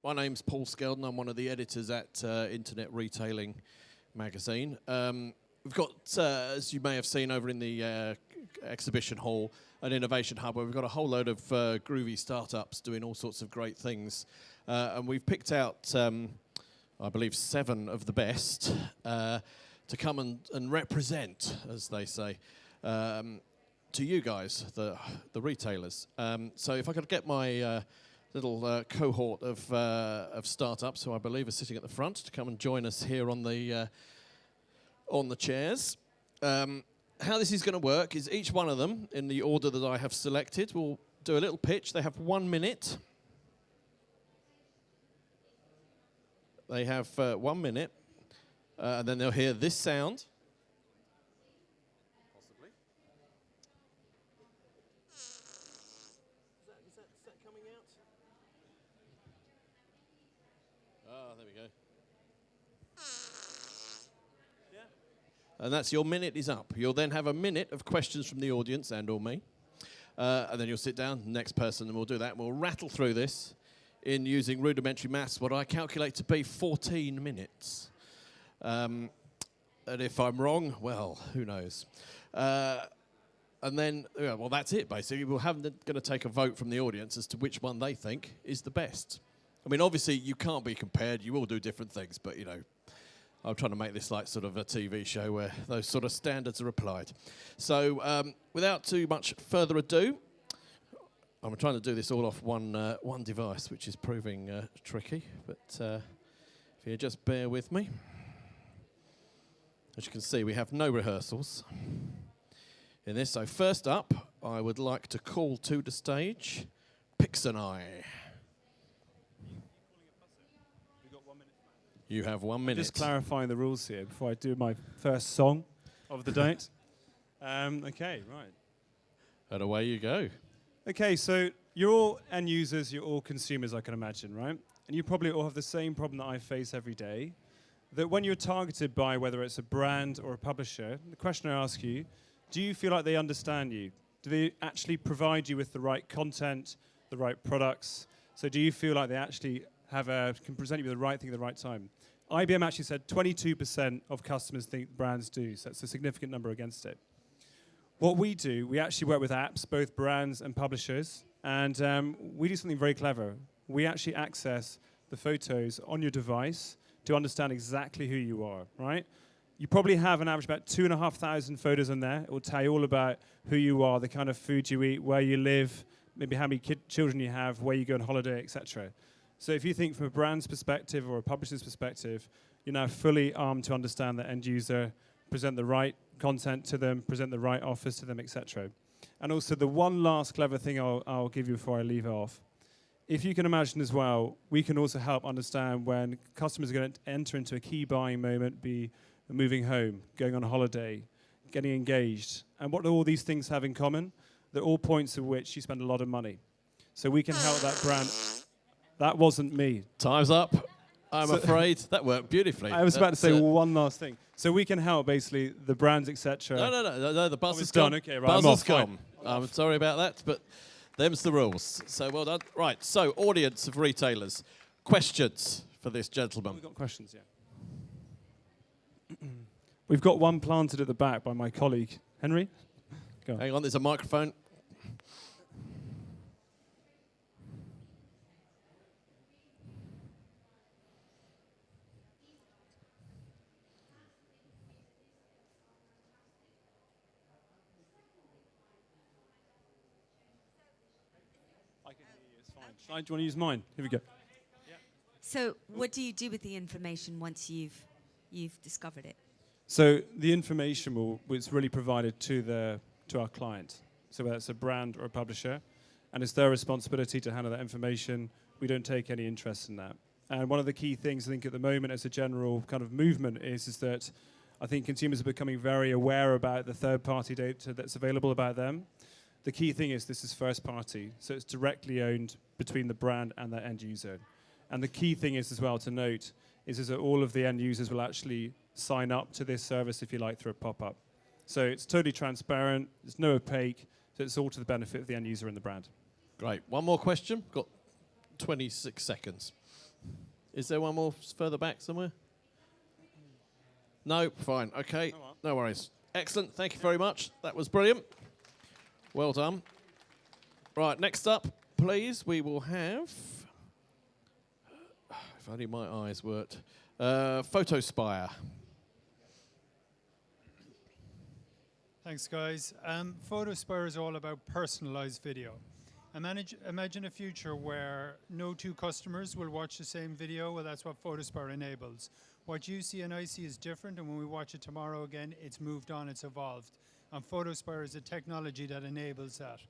My name's Paul Skeldon. I'm one of the editors at Internet Retailing magazine. We've got, as you may have seen over in the exhibition hall, an innovation hub where we've got a whole load of groovy startups doing all sorts of great things. And we've picked out, I believe, 7 of the best to come and represent, as they say, to you guys, the retailers. So if I could get my little cohort of startups, who I believe are sitting at the front, to come and join us here on the chairs. How this is going to work is each one of them, in the order that I have selected, will do a little pitch. They have 1 minute. They have 1 minute, and then they'll hear this sound. Possibly. Is that coming out? Ah, there we go. And that's your minute is up. You'll then have a minute of questions from the audience and or me. And then you'll sit down, next person, and we'll do that. And we'll rattle through this in using rudimentary maths, what I calculate to be 14 minutes. And if I'm wrong, well, who knows? And then, well, that's it, basically. We're going to take a vote from the audience as to which one they think is the best. I mean, obviously, you can't be compared. You all do different things, but, you know, I'm trying to make this like sort of a TV show where those sort of standards are applied. So without too much further ado, I'm trying to do this all off one device, which is proving tricky. But if you just bear with me. As you can see, we have no rehearsals in this. So first up, I would like to call to the stage Pixanai. You have 1 minute. Just clarifying the rules here before I do my first song of the date. Okay, right. And away you go. Okay, so you're all end users, you're all consumers, I can imagine, right? And you probably all have the same problem that I face every day, that when you're targeted by whether it's a brand or a publisher, the question I ask you, do you feel like they understand you? Do they actually provide you with the right content, the right products? So do you feel like they actually can present you with the right thing at the right time? IBM actually said 22% of customers think brands do, so that's a significant number against it. What we do, we actually work with apps, both brands and publishers, and we do something very clever. We actually access the photos on your device to understand exactly who you are, right? You probably have an average about 2,500 photos on there. It will tell you all about who you are, the kind of food you eat, where you live, maybe how many children you have, where you go on holiday, etc. So if you think from a brand's perspective or a publisher's perspective, you're now fully armed to understand the end user, present the right content to them, present the right offers to them, etc. And also the one last clever thing I'll give you before I leave it off. If you can imagine as well, we can also help understand when customers are going to enter into a key buying moment, be moving home, going on a holiday, getting engaged. And what do all these things have in common? They're all points at which you spend a lot of money. So we can help that brand. That wasn't me. Time's up. I'm afraid that worked beautifully. I was about to say one last thing. So we can help basically the brands, etc. No. The buzz is done. Okay, right. Buzz is gone. I'm sorry about that, but them's the rules. So well done. Right. So audience of retailers, questions for this gentleman. We've got questions, yeah. We've got one planted at the back by my colleague Henry. Go on. Hang on. There's a microphone. Do you want to use mine? Here we go. So what do you do with the information once you've discovered it? So the information is really provided to our client. So whether it's a brand or a publisher, and it's their responsibility to handle that information. We don't take any interest in that. And one of the key things I think at the moment as a general kind of movement is that I think consumers are becoming very aware about the third-party data that's available about them. The key thing is this is first party, so it's directly owned between the brand and the end user. And the key thing is as well to note is that all of the end users will actually sign up to this service, if you like, through a pop-up. So it's totally transparent, it's no opaque, so it's all to the benefit of the end user and the brand. Great. One more question. Got 26 seconds. Is there one more further back somewhere? No, fine. Okay, no worries. Excellent. Thank you very much. That was brilliant. Well done. Right, next up, please, we will have, if only my eyes worked, Photospire. Thanks, guys. Photospire is all about personalized video. Imagine a future where no two customers will watch the same video. Well, that's what Photospire enables. What you see and I see is different, and when we watch it tomorrow again, it's moved on, it's evolved. And Photospire is a technology that enables that.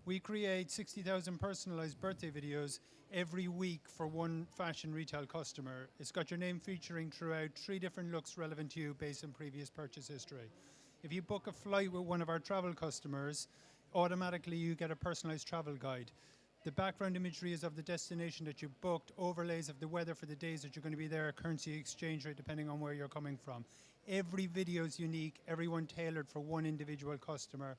We create 60,000 personalized birthday videos every week for one fashion retail customer. It's got your name featuring throughout, 3 different looks relevant to you based on previous purchase history. If you book a flight with one of our travel customers, automatically you get a personalized travel guide. The background imagery is of the destination that you booked, overlays of the weather for the days that you're going to be there, currency exchange rate depending on where you're coming from. Every video is unique, everyone tailored for one individual customer,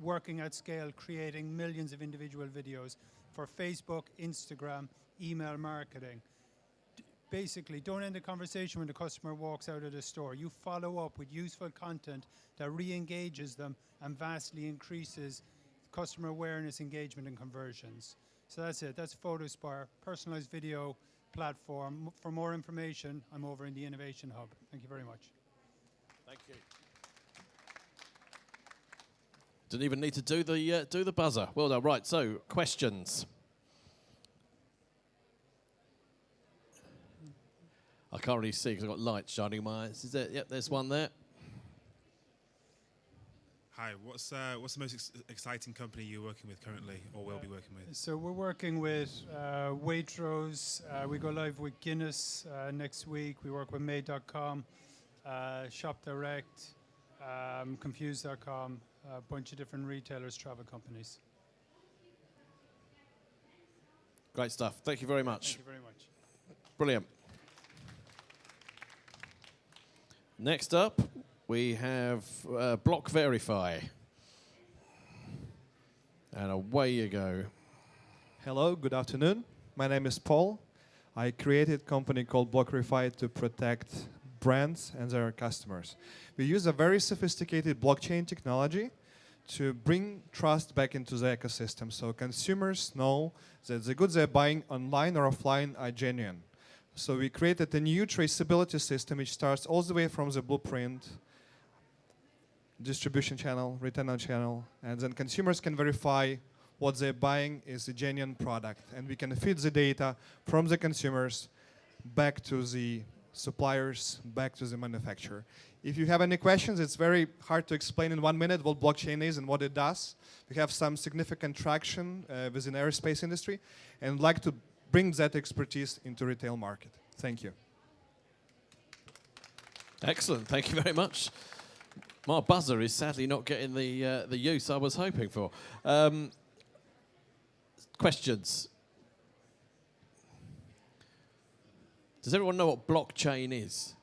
working at scale, creating millions of individual videos for Facebook, Instagram, email marketing. Basically, don't end the conversation when the customer walks out of the store. You follow up with useful content that re-engages them and vastly increases customer awareness, engagement, and conversions. So that's it. That's Photospire, personalized video platform. For more information, I'm over in the Innovation Hub. Thank you very much. Thank you. Didn't even need to do the buzzer. Well done. Right, so questions. I can't really see because I've got lights shining in my eyes. Is there? Yep, there's one there. Hi, what's the most exciting company you're working with currently, or will be working with? So we're working with Waitrose. We go live with Guinness next week. We work with Made.com, Shop Direct, Confused.com, a bunch of different retailers, travel companies. Great stuff. Thank you very much. Thank you very much. Brilliant. Next up, we have Block Verify. And away you go. Hello, good afternoon. My name is Paul. I created a company called Block Verify to protect brands and their customers. We use a very sophisticated blockchain technology to bring trust back into the ecosystem so consumers know that the goods they're buying online or offline are genuine. So we created a new traceability system which starts all the way from the blueprint, distribution channel, retailer channel, and then consumers can verify what they're buying is a genuine product. And we can feed the data from the consumers back to the suppliers, back to the manufacturer. If you have any questions, it's very hard to explain in 1 minute what blockchain is and what it does. We have some significant traction within the aerospace industry and like to bring that expertise into retail market. Thank you. Excellent. Thank you very much. My buzzer is sadly not getting the use I was hoping for. Questions? Does everyone know what blockchain is?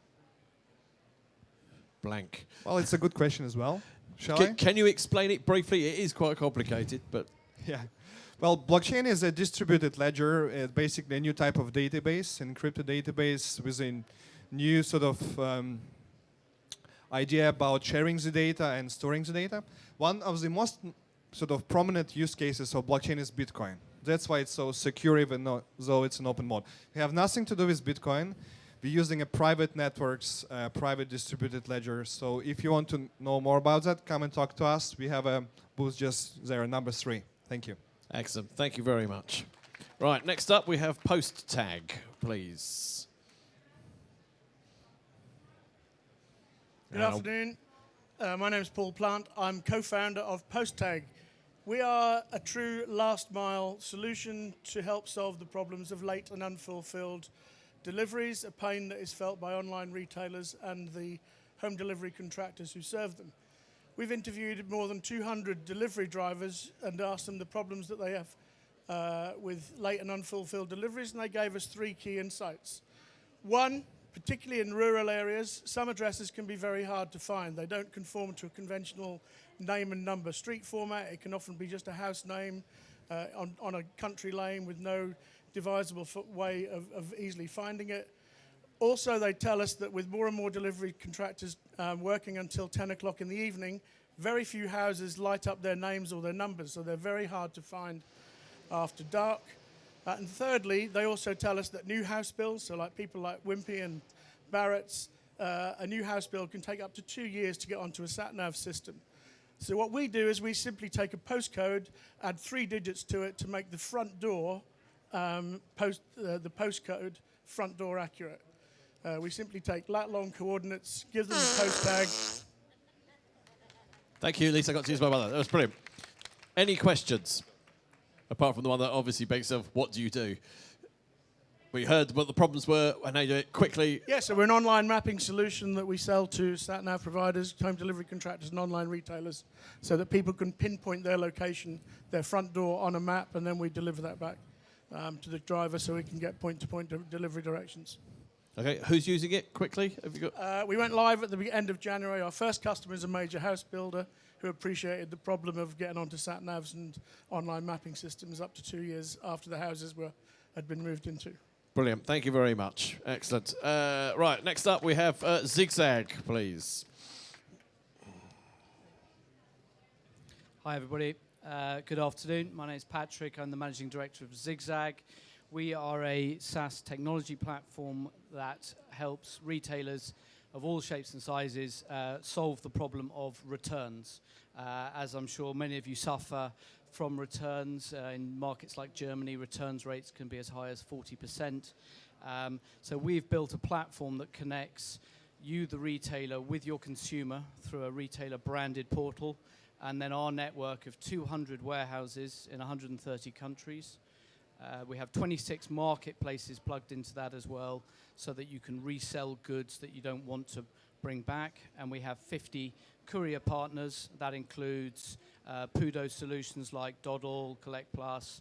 Blank. Well, it's a good question as well. Shall I? Can you explain it briefly? It is quite complicated, but... Yeah. Well, blockchain is a distributed ledger, basically a new type of database, encrypted database with a new sort of idea about sharing the data and storing the data. One of the most sort of prominent use cases of blockchain is Bitcoin. That's why it's so secure even though it's an open mode. We have nothing to do with Bitcoin. We're using a private networks, private distributed ledger. So if you want to know more about that, come and talk to us. We have a booth just there, number 3. Thank you. Excellent. Thank you very much. Right, next up we have Post Tag, please. Good afternoon. My name is Paul Plant. I'm co-founder of PostTag. We are a true last-mile solution to help solve the problems of late and unfulfilled deliveries, a pain that is felt by online retailers and the home delivery contractors who serve them. We've interviewed more than 200 delivery drivers and asked them the problems that they have with late and unfulfilled deliveries, and they gave us 3 key insights. One, particularly in rural areas, some addresses can be very hard to find. They don't conform to a conventional name and number street format. It can often be just a house name on a country lane with no divisible way of easily finding it. Also, they tell us that with more and more delivery contractors working until 10 o'clock in the evening, very few houses light up their names or their numbers, so they're very hard to find after dark. And thirdly, they also tell us that new house builds, so like people like Wimpy and Barrett's, a new house build can take up to 2 years to get onto a sat-nav system. So what we do is we simply take a postcode, add 3 digits to it to make the front door, the postcode front door accurate. We simply take lat-long coordinates, give them the post tag. Thank you, at least I got to use my mother. That was brilliant. Any questions? Apart from the one that obviously begs of, what do you do? We heard what the problems were, and how you do it quickly. Yeah, so we're an online mapping solution that we sell to sat-nav providers, home delivery contractors, and online retailers, so that people can pinpoint their location, their front door on a map, and then we deliver that back to the driver so we can get point-to-point delivery directions. Okay, who's using it quickly? Have you got? We went live at the end of January. Our first customer is a major house builder who appreciated the problem of getting onto sat-navs and online mapping systems up to 2 years after the houses had been moved into. Brilliant. Thank you very much. Excellent. Right, next up we have Zigzag, please. Hi, everybody. Good afternoon. My name is Patrick. I'm the Managing Director of Zigzag. We are a SaaS technology platform that helps retailers of all shapes and sizes solve the problem of returns. As I'm sure many of you suffer from returns, in markets like Germany, returns rates can be as high as 40%. So we've built a platform that connects you, the retailer, with your consumer through a retailer branded portal, and then our network of 200 warehouses in 130 countries. We have 26 marketplaces plugged into that as well, so that you can resell goods that you don't want to bring back. And we have 50 courier partners. That includes Pudo solutions like Doddle, Collect Plus,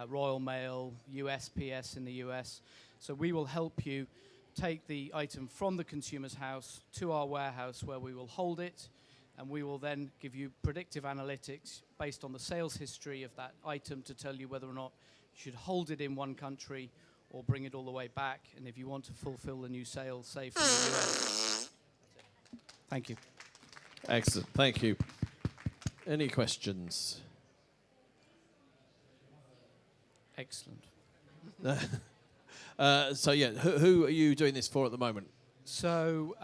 Royal Mail, USPS in the US. So we will help you take the item from the consumer's house to our warehouse, where we will hold it, and we will then give you predictive analytics based on the sales history of that item to tell you whether or not you should hold it in one country or bring it all the way back, and if you want to fulfill the new sale, say, from the US. Thank you. Excellent. Thank you. Any questions? Excellent. So yeah, who are you doing this for at the moment? So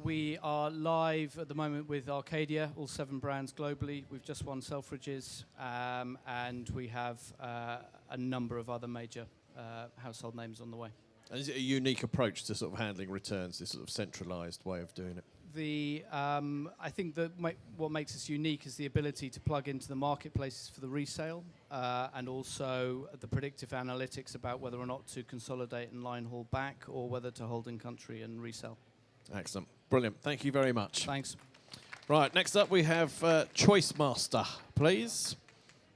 we are live at the moment with Arcadia, all 7 brands globally. We've just won Selfridges, and we have a number of other major household names on the way. And is it a unique approach to sort of handling returns, this sort of centralised way of doing it? I think that what makes us unique is the ability to plug into the marketplaces for the resale, and also the predictive analytics about whether or not to consolidate and line haul back, or whether to hold in country and resell. Excellent. Brilliant. Thank you very much. Thanks. Right, next up we have Choice Master, please.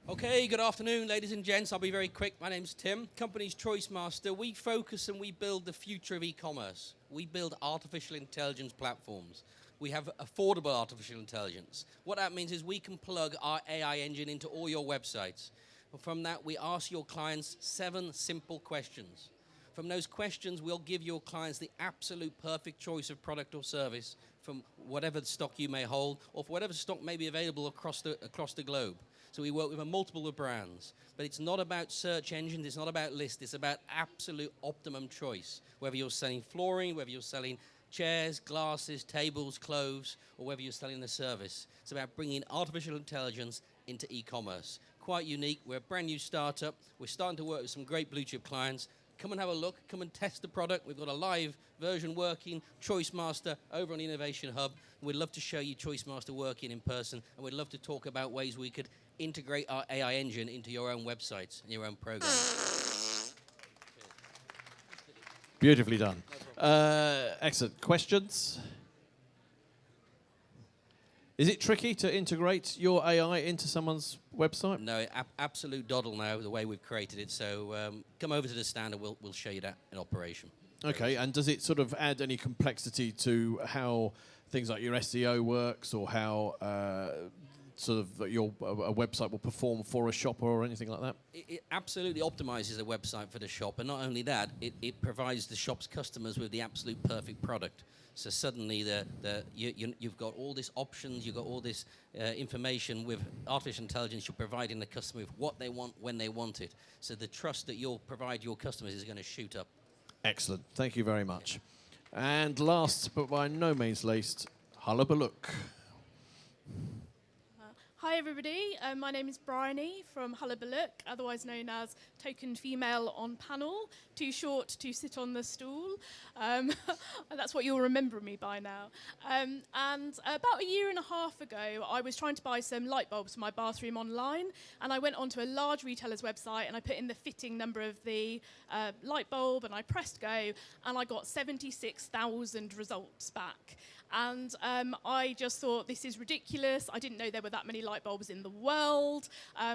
Okay, good afternoon, ladies and gents. I'll be very quick. My name's Tim. Company's Choice Master. We focus and we build the future of e-commerce. We build artificial intelligence platforms. We have affordable artificial intelligence. What that means is we can plug our AI engine into all your websites. And from that, we ask your clients 7 simple questions. From those questions, we'll give your clients the absolute perfect choice of product or service from whatever stock you may hold, or for whatever stock may be available across the globe. So we work with a multiple of brands. But it's not about search engines, it's not about lists, it's about absolute optimum choice. Whether you're selling flooring, whether you're selling chairs, glasses, tables, clothes, or whether you're selling a service. It's about bringing artificial intelligence into e-commerce. Quite unique. We're a brand new startup. We're starting to work with some great blue chip clients. Come and have a look. Come and test the product. We've got a live version working, Choice Master, over on the Innovation Hub. We'd love to show you Choice Master working in person, and we'd love to talk about ways we could integrate our AI engine into your own websites and your own programs. Beautifully done. Excellent. Questions? Is it tricky to integrate your AI into someone's website? No, absolute doddle now, the way we've created it. So come over to the stand and we'll show you that in operation. Okay, and does it sort of add any complexity to how things like your SEO works, or how sort of a website will perform for a shop or anything like that? It absolutely optimizes a website for the shop, and not only that, it provides the shop's customers with the absolute perfect product. So suddenly you've got all these options, you've got all this information. With artificial intelligence, you're providing the customer with what they want when they want it. So the trust that you'll provide your customers is going to shoot up. Excellent. Thank you very much. And last, but by no means least, Hullabaloo. Hi everybody, my name is Bryony from Hullabaloo, otherwise known as Token Female on Panel, too short to sit on the stool. That's what you'll remember me by now. And about a year and a half ago, I was trying to buy some light bulbs for my bathroom online, and I went onto a large retailer's website and I put in the fitting number of the light bulb and I pressed go, and I got 76,000 results back. And I just thought, this is ridiculous. I didn't know there were that many light bulbs in the world.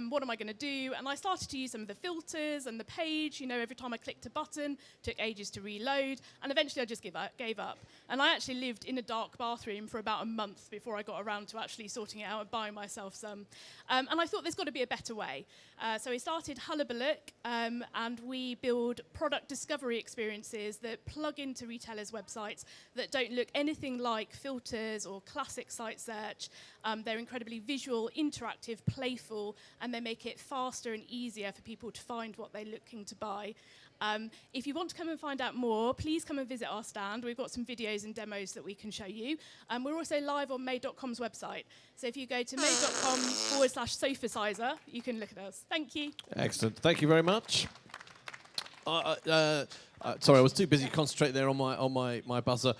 What am I going to do? And I started to use some of the filters and the page. You know, every time I clicked a button, took ages to reload. And eventually I just gave up. And I actually lived in a dark bathroom for about a month before I got around to actually sorting it out and buying myself some. And I thought there's got to be a better way. So we started Hullabaloo, and we build product discovery experiences that plug into retailers' websites that don't look anything like filters or classic site search. They're incredibly visual, interactive, playful, and they make it faster and easier for people to find what they're looking to buy. If you want to come and find out more, please come and visit our stand. We've got some videos and demos that we can show you. We're also live on Made.com's website. So if you go to made.com/sofa sizer, you can look at us. Thank you. Excellent. Thank you very much. Sorry, I was too busy concentrating there on my buzzer.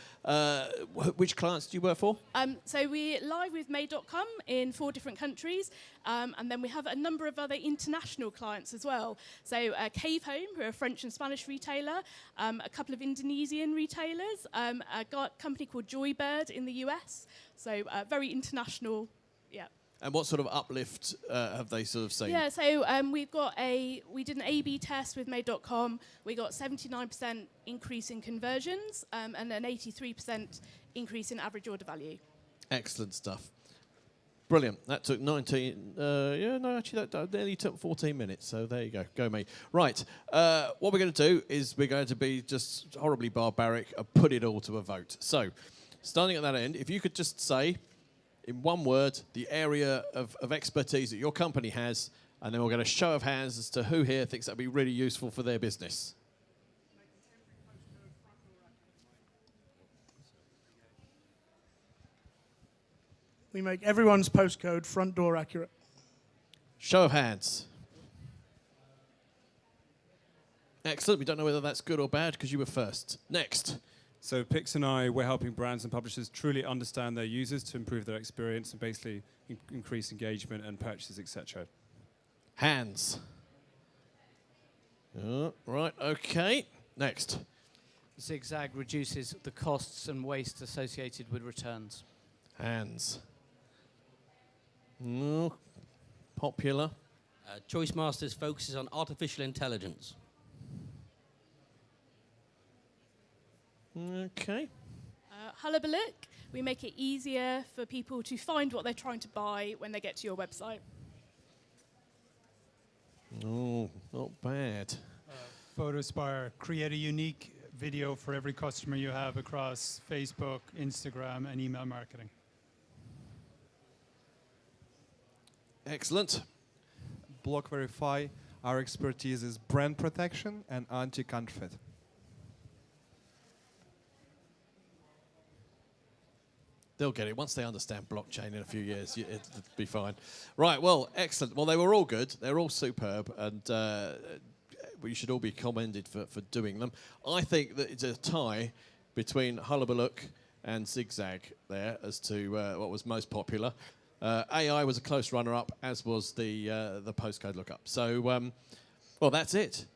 Which clients do you work for? So we're live with Made.com in 4 different countries, and then we have a number of other international clients as well. So Cave Home, who are a French and Spanish retailer, a couple of Indonesian retailers, a company called Joybird in the US. So very international, yeah. And what sort of uplift have they sort of seen? Yeah, so we did an A/B test with Made.com. We got 79% increase in conversions and an 83% increase in average order value. Excellent stuff. Brilliant. That took 19. That nearly took 14 minutes. So there you go. Go me. Right. What we're going to do is we're going to be just horribly barbaric and put it all to a vote. So, starting at that end, if you could just say, in one word, the area of expertise that your company has, and then we'll get a show of hands as to who here thinks that would be really useful for their business. We make everyone's postcode front door accurate. Show of hands. Excellent. We don't know whether that's good or bad because you were first. Next. So Pix and I, we're helping brands and publishers truly understand their users to improve their experience and basically increase engagement and purchases, etc. Hands. Right, okay. Next. Zigzag reduces the costs and waste associated with returns. Hands. Popular. Choice Masters focuses on artificial intelligence. Okay. Hullabaloo, we make it easier for people to find what they're trying to buy when they get to your website. Oh, not bad. Photospire, create a unique video for every customer you have across Facebook, Instagram, and email marketing. Excellent. Block Verify, our expertise is brand protection and anti-counterfeit. They'll get it. Once they understand blockchain in a few years, it'll be fine. Right, well, excellent. Well, they were all good. They're all superb, and we should all be commended for doing them. I think that it's a tie between Hullabaloo and Zigzag there as to what was most popular. AI was a close runner-up, as was the postcode lookup. So, well, that's it.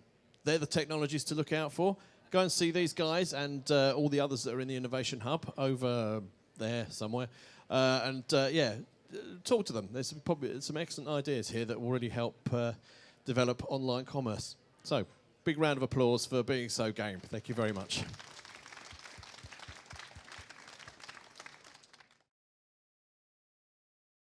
They're the technologies to look out for. Go and see these guys and all the others that are in the Innovation Hub over there somewhere. Yeah, talk to them. There's probably some excellent ideas here that will really help develop online commerce. So, big round of applause for being so game. Thank you very much.